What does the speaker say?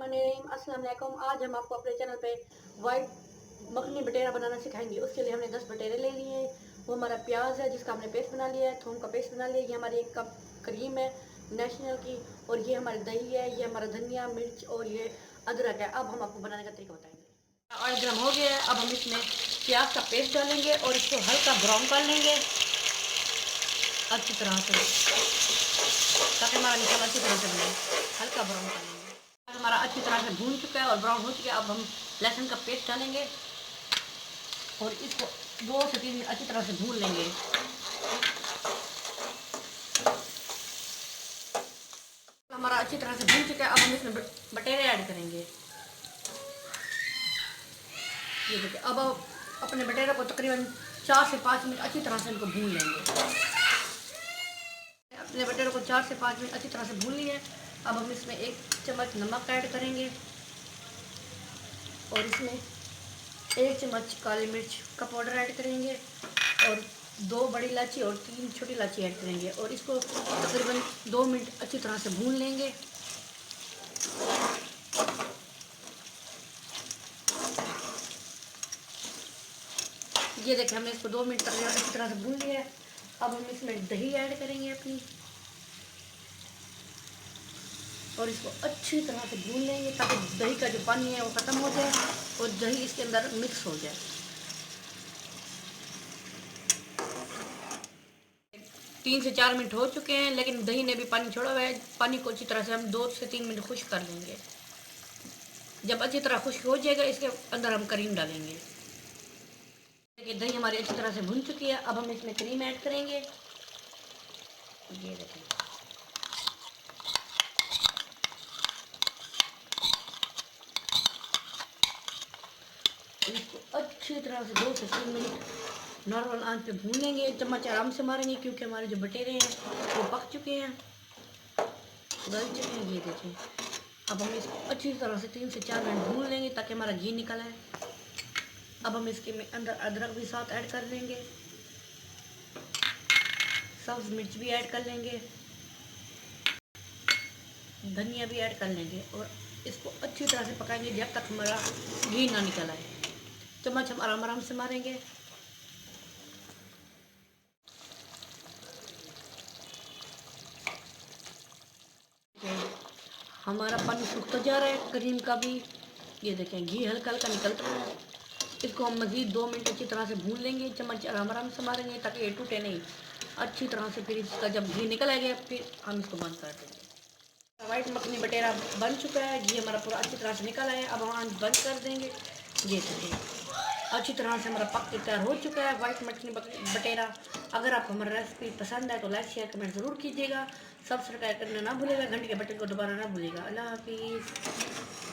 बिस्मिल्लाहिर्रहमानिर्रहीम। अस्सलाम वालेकुम। आज हम आपको अपने चैनल पे वाइट मखनी बटेरा बनाना सिखाएंगे। उसके लिए हमने 10 बटेरे ले लिए हैं। वो हमारा प्याज है जिसका हमने पेस्ट बना लिया है, थूम का पेस्ट बना लिया है। ये हमारी 1 कप क्रीम है नेशनल की, और ये हमारी दही है, ये हमारा धनिया मिर्च और ये अदरक है। अब हम आपको बनाने का तरीका बताएंगे। ऑयल गर्म हो गया है। अब हम इसमें प्याज का पेस्ट डालेंगे और इसको हल्का ब्राउन कर लेंगे अच्छी तरह से, ताकि हमारा मसाला अच्छी तरह से बने। हल्का ब्राउन कर लेंगे। हमारा अच्छी तरह से भून चुका है और ब्राउन हो चुका है। अब हम लहसुन का पेस्ट डालेंगे और इसको 2 से 3 मिनट अच्छी तरह से भून लेंगे। हमारा अच्छी तरह से भून चुका है। अब हम इसमें बटेरे ऐड करेंगे। ये देखिए, अब अपने बटेरे को तकरीबन 4 से 5 मिनट अच्छी तरह से इनको भून लेंगे। अपने बटेरों को 4 से 5 मिनट अच्छी तरह से भून लिए। अब हम इसमें 1 चम्मच नमक ऐड करेंगे और इसमें 1 चम्मच काली मिर्च का पाउडर ऐड करेंगे और 2 बड़ी इलायची और 3 छोटी इलायची ऐड करेंगे और इसको तकरीबन 2 मिनट अच्छी तरह से भून लेंगे। ये देखिए, हमने इसको 2 मिनट तक अच्छी तरह से भून लिया है। अब हम इसमें दही ऐड करेंगे अपनी और इसको अच्छी तरह से भून लेंगे ताकि दही का जो पानी है वो ख़त्म हो जाए और दही इसके अंदर मिक्स हो जाए। 3 से 4 मिनट हो चुके हैं, लेकिन दही ने भी पानी छोड़ा हुआ है। पानी को अच्छी तरह से हम 2 से 3 मिनट खुश्क कर लेंगे। जब अच्छी तरह खुश्क हो जाएगा, इसके अंदर हम क्रीम डालेंगे। देखिए, दही हमारी अच्छी तरह से भुन चुकी है। अब हम इसमें क्रीम ऐड करेंगे। ये देखिए, इसको अच्छी तरह से 2 से 3 मिनट नॉर्मल आंच पे भून लेंगे। चम्मच आराम से मारेंगे क्योंकि हमारे जो बटेरे हैं वो पक चुके हैं, गल चुके हैं। ये देखिए, अब हम इसको अच्छी तरह से 3 से 4 मिनट भून लेंगे ताकि हमारा घी निकल आए। अब हम इसके अंदर अदरक भी साथ ऐड कर लेंगे, सब्ज मिर्च भी ऐड कर लेंगे, धनिया भी ऐड कर लेंगे और इसको अच्छी तरह से पकाएंगे जब तक हमारा घी ना निकल आए। चम्मच हम आराम आराम से मारेंगे। हमारा पानी सूखता जा रहा है, क्रीम का भी। ये देखें, घी हल्का हल्का निकलता है। इसको हम मज़ीद 2 मिनट अच्छी तरह से भून लेंगे। चम्मच आराम आराम से मारेंगे ताकि ये टूटे नहीं अच्छी तरह से। फिर इसका जब घी निकल आएगा फिर हम इसको बंद कर देंगे। वाइट मखनी बटेरा बन चुका है, घी हमारा पूरा अच्छी तरह से निकल आया है। अब हम बंद कर देंगे। ये देखिए, अच्छी तरह से हमारा पक के तैयार हो चुका है वाइट मखनी बटेरा। अगर आपको हमारा रेसिपी पसंद है तो लाइक शेयर कमेंट ज़रूर कीजिएगा। सब्सक्राइब करना ना भूलिएगा, घंटी के बटन को दबाना ना भूलिएगा। अल्लाह हाफिज़।